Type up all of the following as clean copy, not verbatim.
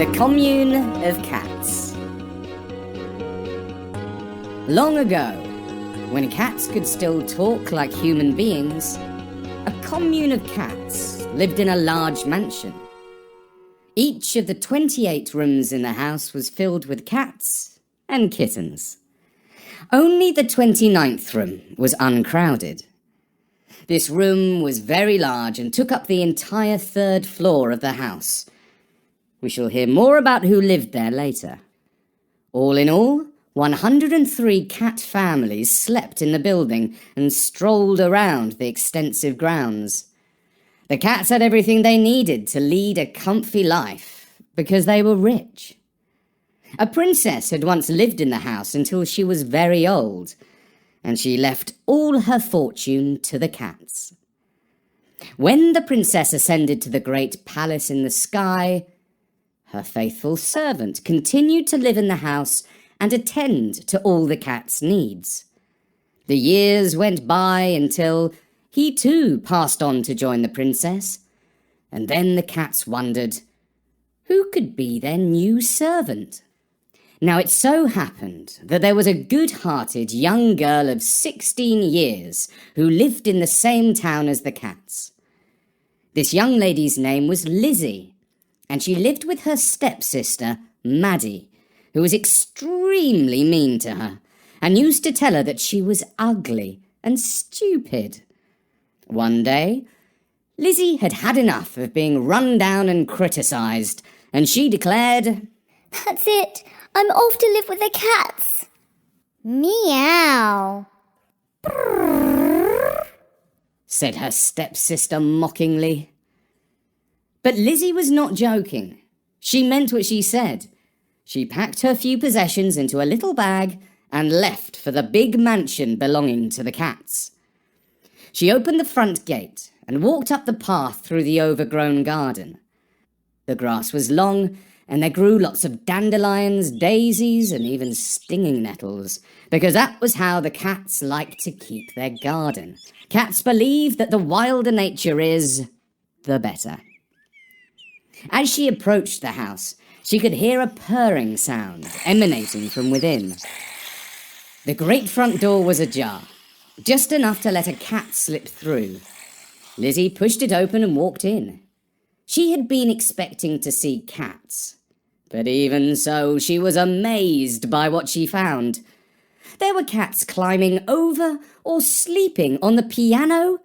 The Commune of Cats. Long ago, when cats could still talk like human beings, a commune of cats lived in a large mansion. Each of the 28 rooms in the house was filled with cats and kittens. Only the 29th room was uncrowded. This room was very large and took up the entire 3rd floor of the house. We shall hear more about who lived there later. All in all, 103 cat families slept in the building and strolled around the extensive grounds. The cats had everything they needed to lead a comfy life because they were rich. A princess had once lived in the house until she was very old, and she left all her fortune to the cats. When the princess ascended to the great palace in the sky, her faithful servant continued to live in the house and attend to all the cat's needs. The years went by until he too passed on to join the princess, and then the cats wondered, who could be their new servant? Now it so happened that there was a good-hearted young girl of 16 years who lived in the same town as the cats. This young lady's name was Lizzie, and she lived with her stepsister, Maddie, who was extremely mean to her, and used to tell her that she was ugly and stupid. One day, Lizzie had had enough of being run down and criticised, and she declared, "That's it, I'm off to live with the cats." Meow. "Brrr," said her stepsister mockingly. But Lizzie was not joking. She meant what she said. She packed her few possessions into a little bag and left for the big mansion belonging to the cats. She opened the front gate and walked up the path through the overgrown garden. The grass was long, and there grew lots of dandelions, daisies, and even stinging nettles, because that was how the cats liked to keep their garden. Cats believe that the wilder nature is, the better. As she approached the house, she could hear a purring sound emanating from within. The great front door was ajar, just enough to let a cat slip through. Lizzie pushed it open and walked in. She had been expecting to see cats, but even so, she was amazed by what she found. There were cats climbing over or sleeping on the piano,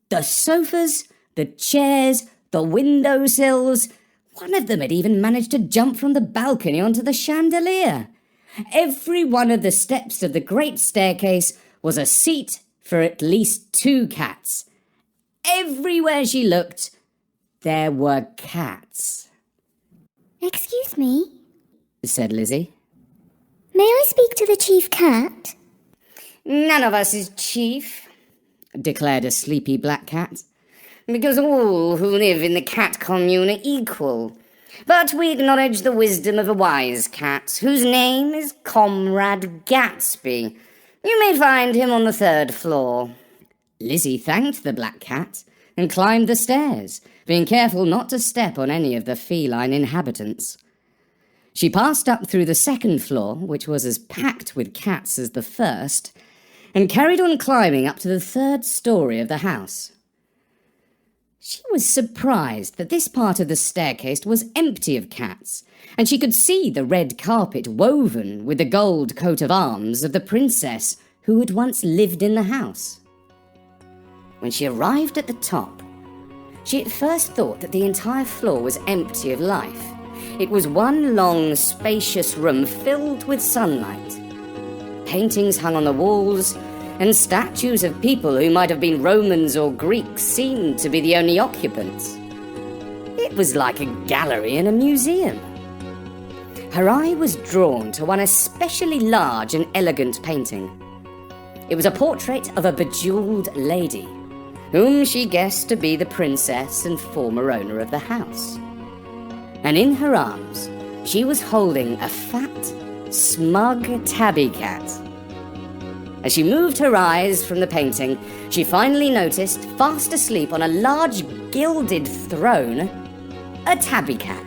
the sofas, the chairs, the windowsills. One of them had even managed to jump from the balcony onto the chandelier. Every one of the steps of the great staircase was a seat for at least 2 cats. Everywhere she looked, there were cats. "Excuse me," said Lizzie. "may I speak to the chief cat?" "None of us is chief," declared a sleepy black cat, "because all who live in the cat commune are equal. But we acknowledge the wisdom of a wise cat, whose name is Comrade Gatsby. You may find him on the 3rd floor." Lizzie thanked the black cat and climbed the stairs, being careful not to step on any of the feline inhabitants. She passed up through the 2nd floor, which was as packed with cats as the 1st, and carried on climbing up to the 3rd story of the house. She was surprised that this part of the staircase was empty of cats, and she could see the red carpet woven with the gold coat of arms of the princess who had once lived in the house. When she arrived at the top, she at first thought that the entire floor was empty of life. It was one long, spacious room filled with sunlight. Paintings hung on the walls, and statues of people who might have been Romans or Greeks seemed to be the only occupants. It was like a gallery in a museum. Her eye was drawn to one especially large and elegant painting. It was a portrait of a bejeweled lady, whom she guessed to be the princess and former owner of the house. And in her arms, she was holding a fat, smug tabby cat. As she moved her eyes from the painting, she finally noticed, fast asleep on a large gilded throne, a tabby cat.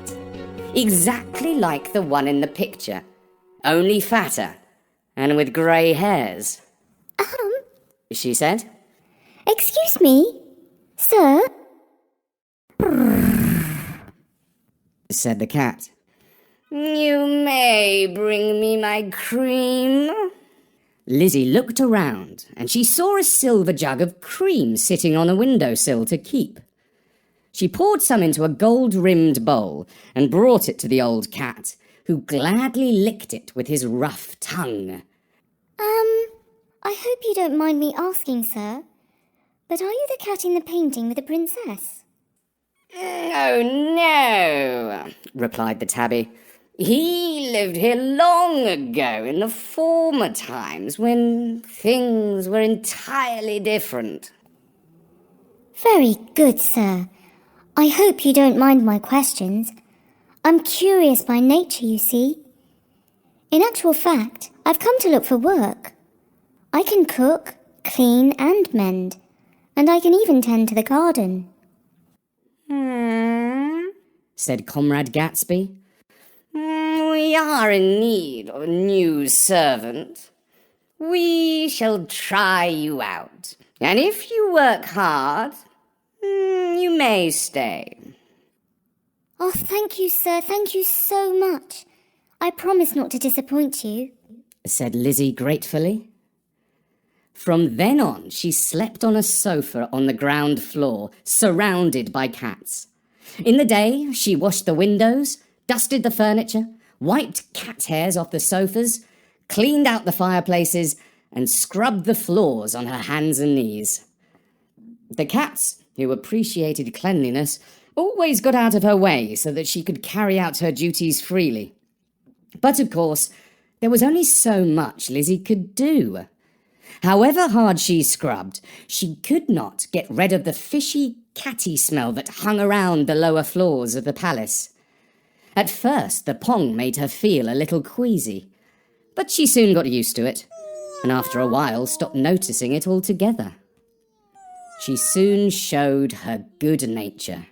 exactly like the one in the picture, only fatter and with grey hairs. She said. Excuse me, sir? Said the cat. You may bring me my cream. Lizzie looked around and she saw a silver jug of cream sitting on a windowsill to keep. She poured some into a gold-rimmed bowl and brought it to the old cat, who gladly licked it with his rough tongue. I hope you don't mind me asking, sir, but are you the cat in the painting with the princess? Oh, no, replied the tabby. He lived here long ago in the former times when things were entirely different. Very good, sir. I hope you don't mind my questions. I'm curious by nature, you see. In actual fact, I've come to look for work. I can cook, clean and mend, and I can even tend to the garden. Said Comrade Gatsby. We are in need of a new servant. We shall try you out, and if you work hard, you may stay. Oh, thank you, sir. Thank you so much. I promise not to disappoint you, said Lizzie gratefully. From then on, she slept on a sofa on the ground floor, surrounded by cats. In the day, she washed the windows, dusted the furniture, wiped cat hairs off the sofas, cleaned out the fireplaces, and scrubbed the floors on her hands and knees. The cats, who appreciated cleanliness, always got out of her way so that she could carry out her duties freely. But of course, there was only so much Lizzie could do. However hard she scrubbed, she could not get rid of the fishy, catty smell that hung around the lower floors of the palace. At first, the pong made her feel a little queasy, but she soon got used to it, and after a while stopped noticing it altogether. She soon showed her good nature.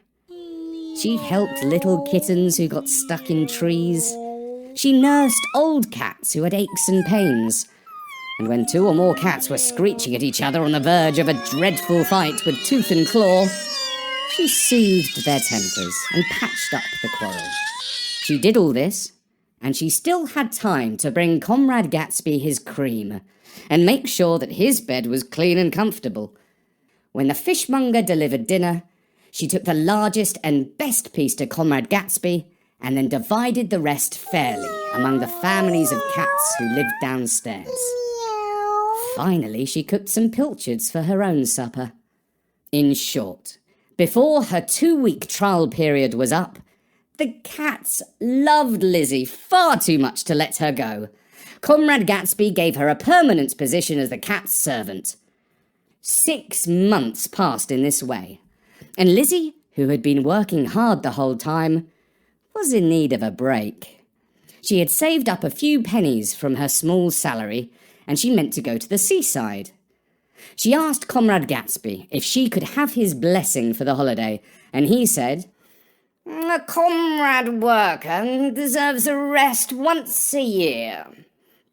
She helped little kittens who got stuck in trees. She nursed old cats who had aches and pains. And when 2 or more cats were screeching at each other on the verge of a dreadful fight with tooth and claw, she soothed their tempers and patched up the quarrel. She did all this, and she still had time to bring Comrade Gatsby his cream and make sure that his bed was clean and comfortable. When the fishmonger delivered dinner, she took the largest and best piece to Comrade Gatsby and then divided the rest fairly among the families of cats who lived downstairs. Finally, she cooked some pilchards for her own supper. In short, before her 2-week trial period was up, the cats loved Lizzie far too much to let her go. Comrade Gatsby gave her a permanent position as the cat's servant. 6 months passed in this way, and Lizzie, who had been working hard the whole time, was in need of a break. She had saved up a few pennies from her small salary, and she meant to go to the seaside. She asked Comrade Gatsby if she could have his blessing for the holiday, and he said, "A comrade worker deserves a rest once a year.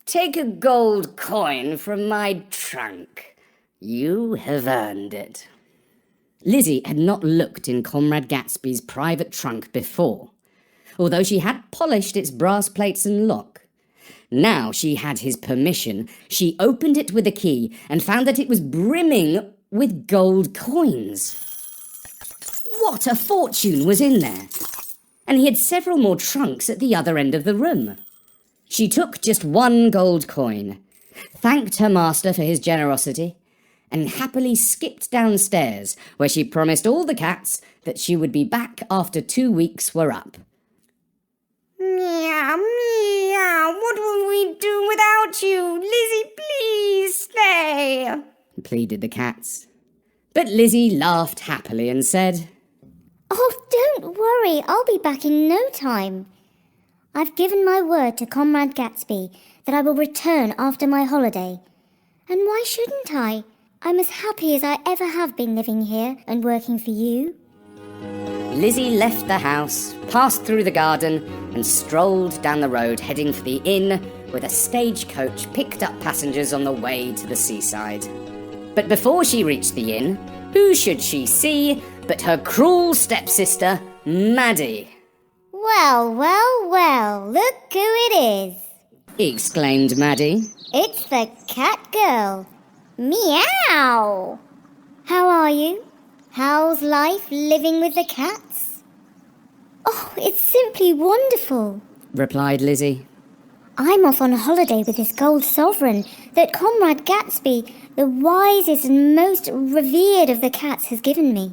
Take a gold coin from my trunk. You have earned it." Lizzie had not looked in Comrade Gatsby's private trunk before, although she had polished its brass plates and lock. Now she had his permission. She opened it with a key and found that it was brimming with gold coins. What a fortune was in there! And he had several more trunks at the other end of the room. She took just 1 gold coin, thanked her master for his generosity, and happily skipped downstairs, where she promised all the cats that she would be back after 2 weeks were up. "Meow, meow, what will we do without you? Lizzie, please stay," pleaded the cats. But Lizzie laughed happily and said, Oh, don't worry. I'll be back in no time. I've given my word to Comrade Gatsby that I will return after my holiday. And why shouldn't I? I'm as happy as I ever have been living here and working for you. Lizzie left the house, passed through the garden, and strolled down the road heading for the inn where the stagecoach picked up passengers on the way to the seaside. But before she reached the inn, who should she see but her cruel stepsister, Maddie. Well, well, well, look who it is, exclaimed Maddie. It's the cat girl. Meow! How are you? How's life living with the cats? Oh, it's simply wonderful, replied Lizzie. I'm off on holiday with this gold sovereign that Comrade Gatsby, the wisest and most revered of the cats, has given me.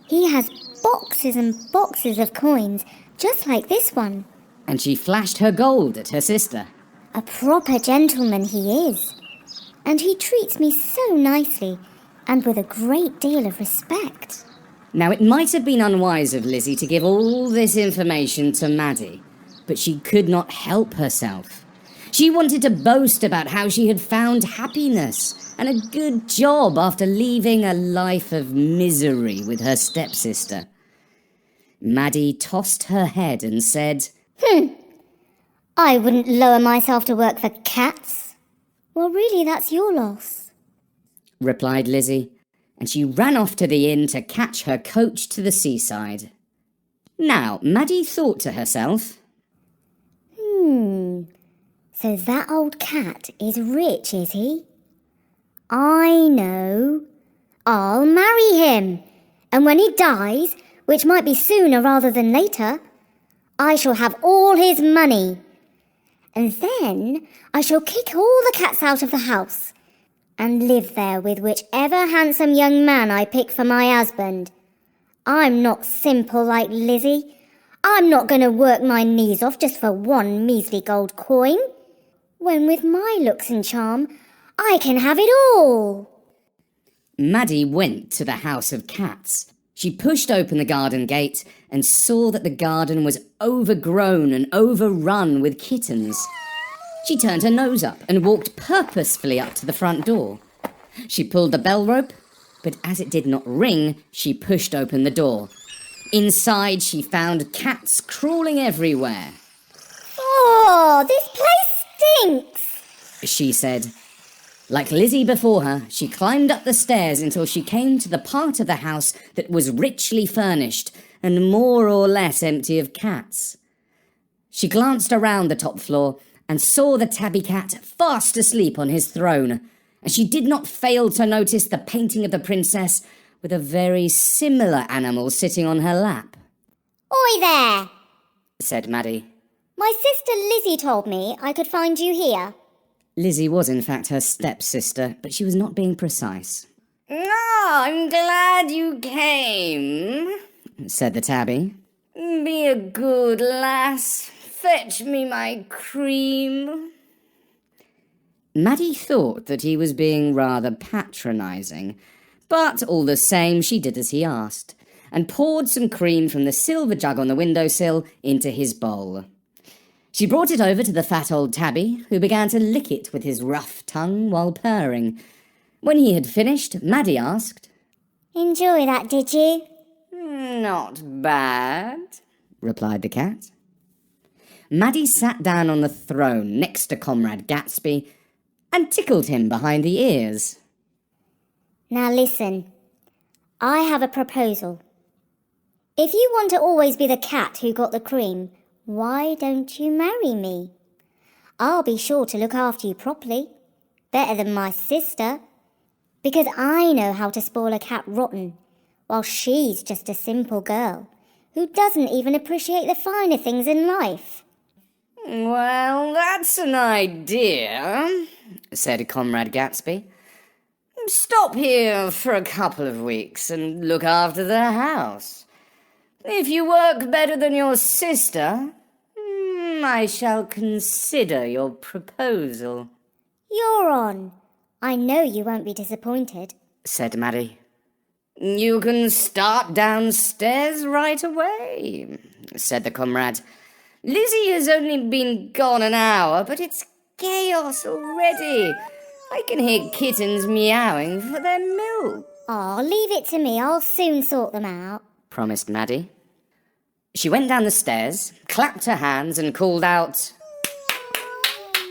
He has boxes and boxes of coins, just like this one. And she flashed her gold at her sister. A proper gentleman he is. And he treats me so nicely, and with a great deal of respect. Now, it might have been unwise of Lizzie to give all this information to Maddie, but she could not help herself. She wanted to boast about how she had found happiness and a good job after leaving a life of misery with her stepsister. Maddie tossed her head and said, I wouldn't lower myself to work for cats. Well, really, that's your loss, replied Lizzie, and she ran off to the inn to catch her coach to the seaside. Now, Maddie thought to herself, so that old cat is rich, is he? I know. I'll marry him, and when he dies, which might be sooner rather than later, I shall have all his money. And then I shall kick all the cats out of the house and live there with whichever handsome young man I pick for my husband. I'm not simple like Lizzie. I'm not going to work my knees off just for one measly gold coin, when with my looks and charm, I can have it all. Maddie went to the house of cats. She pushed open the garden gate and saw that the garden was overgrown and overrun with kittens. She turned her nose up and walked purposefully up to the front door. She pulled the bell rope, but as it did not ring, she pushed open the door. Inside, she found cats crawling everywhere. Oh, this place stinks, she said. Like Lizzie before her, she climbed up the stairs until she came to the part of the house that was richly furnished and more or less empty of cats. She glanced around the top floor and saw the tabby cat fast asleep on his throne, and she did not fail to notice the painting of the princess with a very similar animal sitting on her lap. Oi there, said Maddie. My sister Lizzie told me I could find you here. Lizzie was in fact her stepsister, but she was not being precise. I'm glad you came, said the tabby. Be a good lass. Fetch me my cream. Maddie thought that he was being rather patronising, but all the same she did as he asked, and poured some cream from the silver jug on the windowsill into his bowl. She brought it over to the fat old tabby, who began to lick it with his rough tongue while purring. When he had finished, Maddie asked, Enjoy that, did you? Not bad, replied the cat. Maddie sat down on the throne next to Comrade Gatsby and tickled him behind the ears. Now listen, I have a proposal. If you want to always be the cat who got the cream, why don't you marry me? I'll be sure to look after you properly, better than my sister, because I know how to spoil a cat rotten, while she's just a simple girl who doesn't even appreciate the finer things in life. Well, that's an idea, said Comrade Gatsby. Stop here for a couple of weeks and look after the house. If you work better than your sister, I shall consider your proposal. You're on. I know you won't be disappointed, said Maddie. You can start downstairs right away, said the comrade. Lizzie has only been gone an hour, but it's chaos already. I can hear kittens meowing for their milk. Oh, leave it to me. I'll soon sort them out. promised Maddie. She went down the stairs, clapped her hands and called out,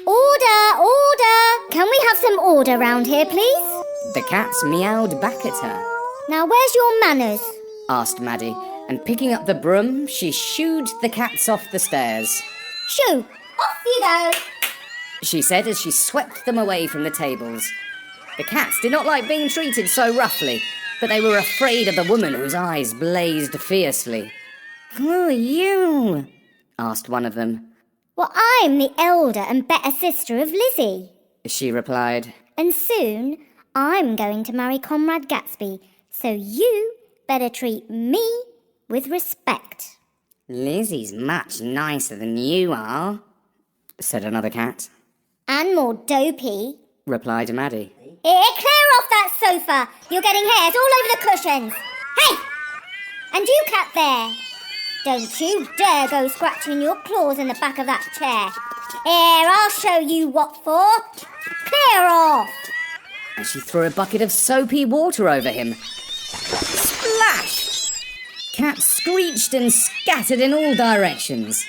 Order, order! Can we have some order round here, please? The cats meowed back at her. Now where's your manners? Asked Maddie, and picking up the broom, she shooed the cats off the stairs. Shoo! Off you go! She said as she swept them away from the tables. The cats did not like being treated so roughly, but they were afraid of the woman whose eyes blazed fiercely. Who are you? Asked one of them. Well, I'm the elder and better sister of Lizzie. She replied. And soon I'm going to marry Comrade Gatsby, so you better treat me with respect. Lizzie's much nicer than you are, said another cat. And more dopey, replied Maddie. Here, clear off that sofa! You're getting hairs all over the cushions! Hey! And you, cat there! Don't you dare go scratching your claws in the back of that chair. Here, I'll show you what for. Clear off! And she threw a bucket of soapy water over him. Splash! Cats screeched and scattered in all directions.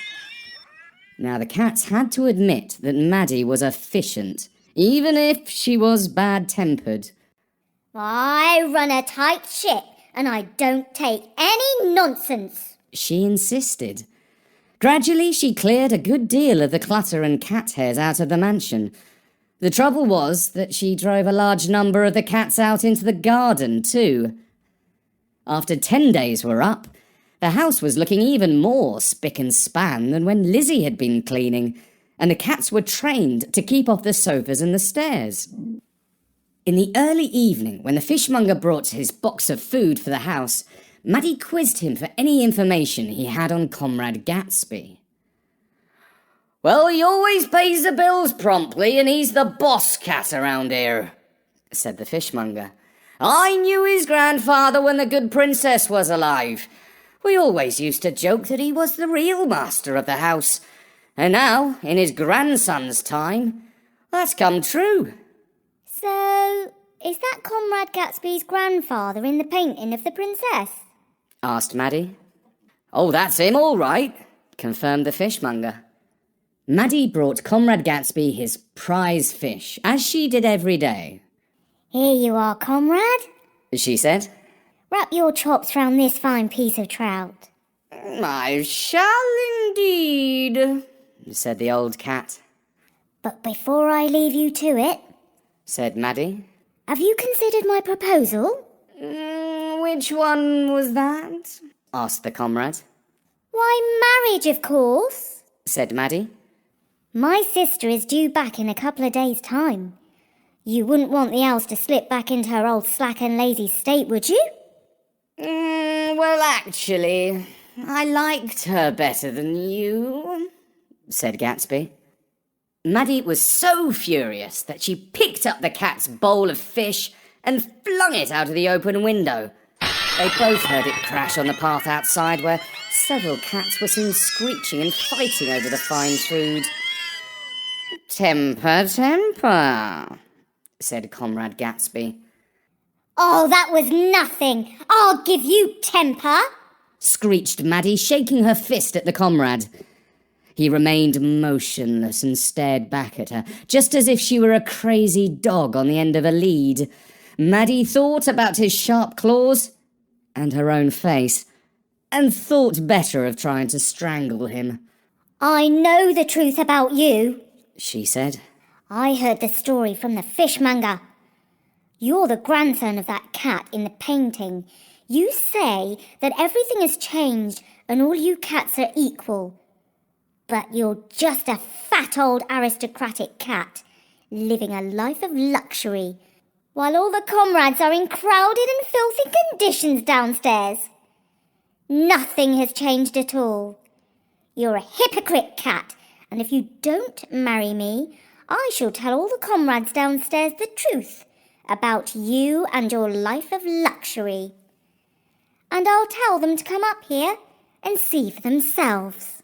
Now the cats had to admit that Maddie was efficient, even if she was bad-tempered. I run a tight ship, and I don't take any nonsense. She insisted. Gradually, she cleared a good deal of the clutter and cat hairs out of the mansion. The trouble was that she drove a large number of the cats out into the garden, too. After 10 days were up, the house was looking even more spick and span than when Lizzie had been cleaning, and the cats were trained to keep off the sofas and the stairs. In the early evening, when the fishmonger brought his box of food for the house, Maddie quizzed him for any information he had on Comrade Gatsby. Well, he always pays the bills promptly, and he's the boss cat around here, said the fishmonger. I knew his grandfather when the good princess was alive. We always used to joke that he was the real master of the house. And now, in his grandson's time, that's come true. So, is that Comrade Gatsby's grandfather in the painting of the princess? Asked Maddie. Oh, that's him, all right, confirmed the fishmonger. Maddie brought Comrade Gatsby his prize fish, as she did every day. Here you are, comrade, she said. Wrap your chops round this fine piece of trout. I shall indeed, said the old cat. But before I leave you to it, said Maddie, have you considered my proposal? Which one was that? asked the comrade. Why, marriage, of course, said Maddie. My sister is due back in a couple of days' time. You wouldn't want the else to slip back into her old slack and lazy state, would you? Well, actually, I liked her better than you, said Gatsby. Maddie was so furious that she picked up the cat's bowl of fish and flung it out of the open window. They both heard it crash on the path outside, where several cats were seen screeching and fighting over the fine food. Temper, temper, said Comrade Gatsby. Oh, that was nothing. I'll give you temper, screeched Maddie, shaking her fist at the comrade. He remained motionless and stared back at her, just as if she were a crazy dog on the end of a lead. Maddie thought about his sharp claws and her own face, and thought better of trying to strangle him. I know the truth about you, she said. I heard the story from the fishmonger. You're the grandson of that cat in the painting. You say that everything has changed and all you cats are equal. But you're just a fat old aristocratic cat, living a life of luxury, while all the comrades are in crowded and filthy conditions downstairs. Nothing has changed at all. You're a hypocrite cat, and if you don't marry me, I shall tell all the comrades downstairs the truth about you and your life of luxury. And I'll tell them to come up here and see for themselves.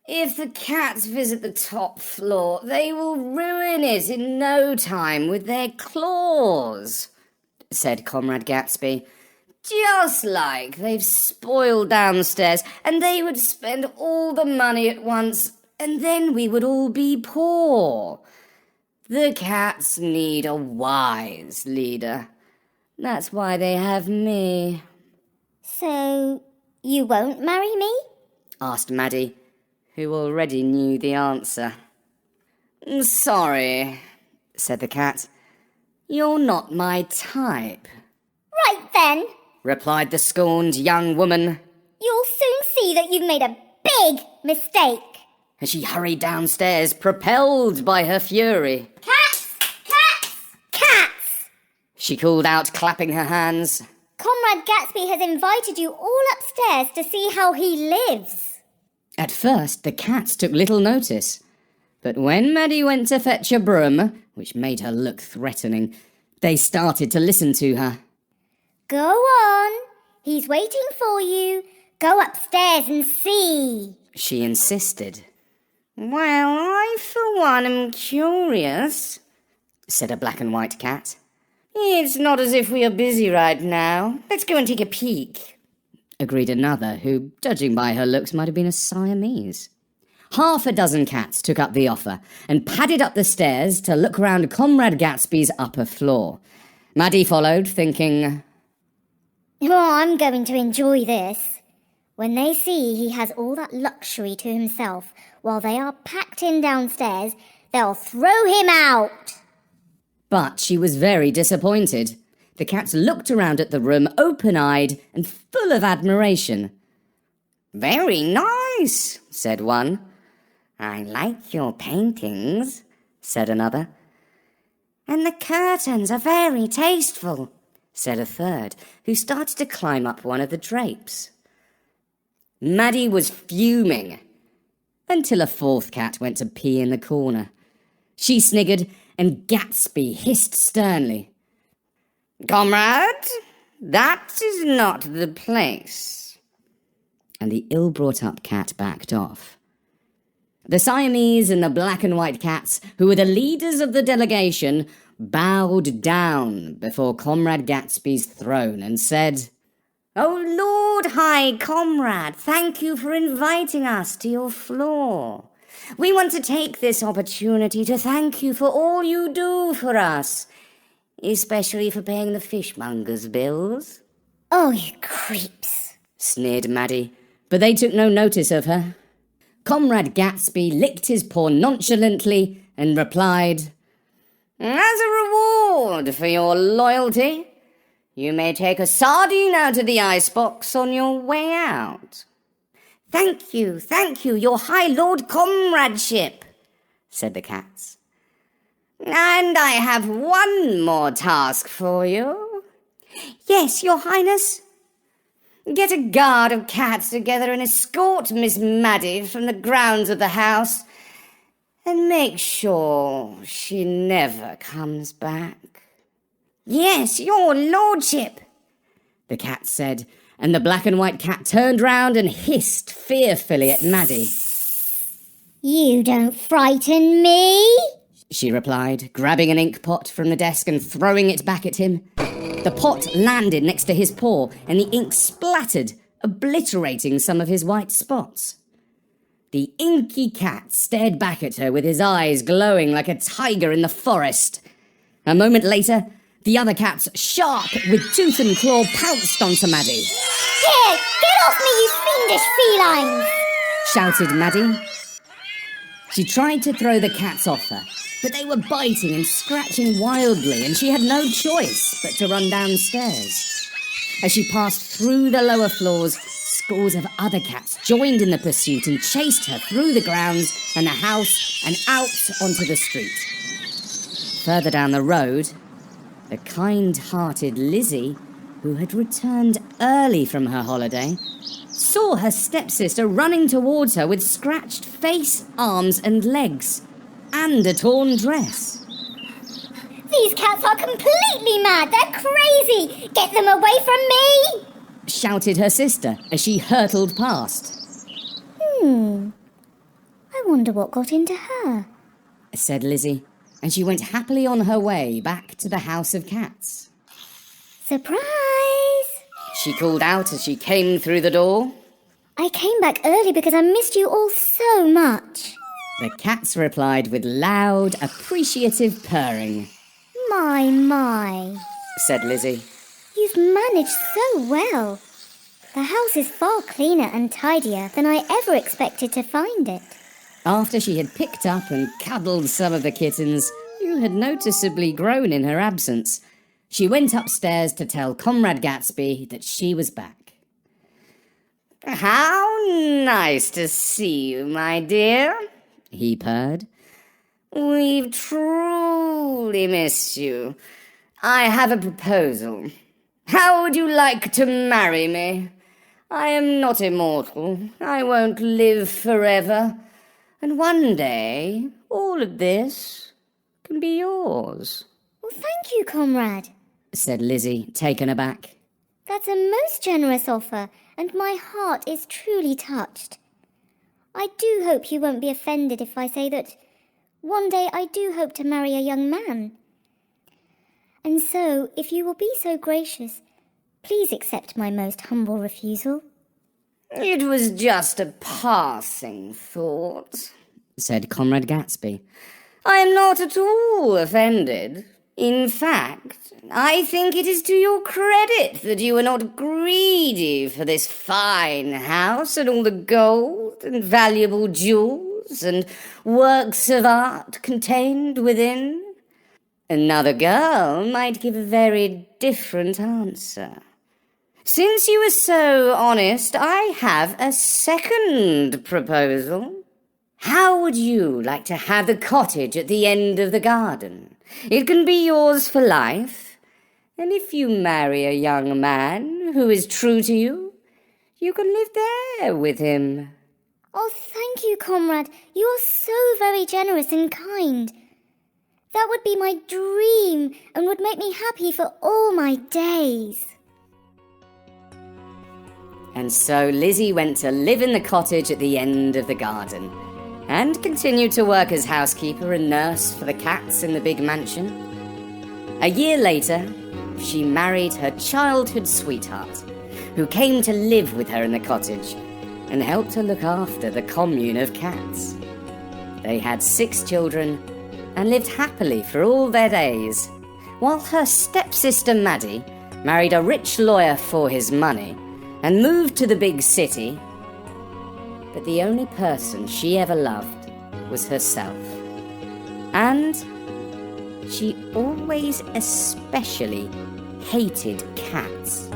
If the cats visit the top floor, they will ruin it in no time with their claws, said Comrade Gatsby. Just like they've spoiled downstairs, and they would spend all the money at once, and then we would all be poor. The cats need a wise leader. That's why they have me. So, you won't marry me? Asked Maddie, who already knew the answer. Sorry, said the cat. You're not my type. Right then. Replied the scorned young woman. You'll soon see that you've made a big mistake. As she hurried downstairs, propelled by her fury. Cats! Cats! Cats! She called out, clapping her hands. Comrade Gatsby has invited you all upstairs to see how he lives. At first, the cats took little notice. But when Maddie went to fetch a broom, which made her look threatening, they started to listen to her. Go on. He's waiting for you. Go upstairs and see. She insisted. Well, I for one am curious, said a black and white cat. It's not as if we are busy right now. Let's go and take a peek, agreed another, who, judging by her looks, might have been a Siamese. Half a dozen cats took up the offer and padded up the stairs to look round Comrade Gatsby's upper floor. Maddie followed, thinking, Oh, I'm going to enjoy this. When they see he has all that luxury to himself while they are packed in downstairs, they'll throw him out. But she was very disappointed. The cats looked around at the room, open-eyed and full of admiration. Very nice, said one. I like your paintings, said another. And the curtains are very tasteful, said a third, who started to climb up one of the drapes. Maddie was fuming, until a fourth cat went to pee in the corner. She sniggered, and Gatsby hissed sternly. Comrade, that is not the place. And the ill-brought-up cat backed off. The Siamese and the black and white cats, who were the leaders of the delegation, bowed down before Comrade Gatsby's throne and said, Oh, Lord High Comrade, thank you for inviting us to your floor. We want to take this opportunity to thank you for all you do for us, especially for paying the fishmonger's bills. Oh, you creeps, sneered Maddie, but they took no notice of her. Comrade Gatsby licked his paw nonchalantly and replied, As a reward for your loyalty, you may take a sardine out of the icebox on your way out. Thank you, your high lord comradeship, said the cats. And I have one more task for you. Yes, your highness. Get a guard of cats together and escort Miss Maddie from the grounds of the house, and make sure she never comes back. Yes, your lordship, the cat said, and the black and white cat turned round and hissed fearfully at Maddie. You don't frighten me, she replied, grabbing an ink pot from the desk and throwing it back at him. The pot landed next to his paw, and the ink splattered, obliterating some of his white spots. The inky cat stared back at her with his eyes glowing like a tiger in the forest. A moment later, the other cats, sharp with tooth and claw, pounced onto Maddie. Here, get off me, you fiendish felines! Shouted Maddie. She tried to throw the cats off her, but they were biting and scratching wildly, and she had no choice but to run downstairs. As she passed through the lower floors, scores of other cats joined in the pursuit and chased her through the grounds and the house and out onto the street. Further down the road, the kind-hearted Lizzie, who had returned early from her holiday, saw her stepsister running towards her with scratched face, arms and legs, and a torn dress. These cats are completely mad. They're crazy. Get them away from me, shouted her sister as she hurtled past. I wonder what got into her, said Lizzie, and she went happily on her way back to the House of Cats. Surprise, she called out as she came through the door. I came back early because I missed you all so much. The cats replied with loud, appreciative purring. My, said Lizzie. you've managed so well. The house is far cleaner and tidier than I ever expected to find it. After she had picked up and cuddled some of the kittens, who had noticeably grown in her absence, she went upstairs to tell Comrade Gatsby that she was back. How nice to see you, my dear, he purred. We've truly missed you. I have a proposal. How would you like to marry me? I am not immortal. I won't live forever. And one day, all of this can be yours. Well, thank you, comrade, said Lizzie, taken aback. That's a most generous offer, and my heart is truly touched. I do hope you won't be offended if I say that one day I do hope to marry a young man. And so, if you will be so gracious, please accept my most humble refusal. It was just a passing thought, said Comrade Gatsby. I am not at all offended. In fact, I think it is to your credit that you are not greedy for this fine house and all the gold and valuable jewels and works of art contained within. Another girl might give a very different answer. Since you are so honest, I have a second proposal. How would you like to have the cottage at the end of the garden? It can be yours for life, and if you marry a young man who is true to you, you can live there with him. Oh, thank you, comrade. You are so very generous and kind. That would be my dream and would make me happy for all my days. And so Lizzie went to live in the cottage at the end of the garden and continued to work as housekeeper and nurse for the cats in the big mansion. A year later, she married her childhood sweetheart, who came to live with her in the cottage and helped her look after the commune of cats. They had 6 children and lived happily for all their days, while her stepsister Maddie married a rich lawyer for his money and moved to the big city. But the only person she ever loved was herself. And she always especially hated cats.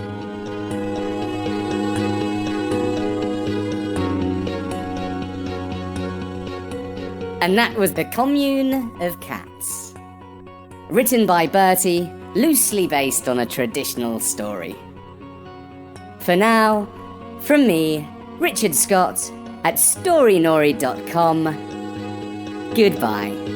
And that was The Commune of Cats. Written by Bertie, loosely based on a traditional story. For now, from me, Richard Scott, at storynori.com, goodbye.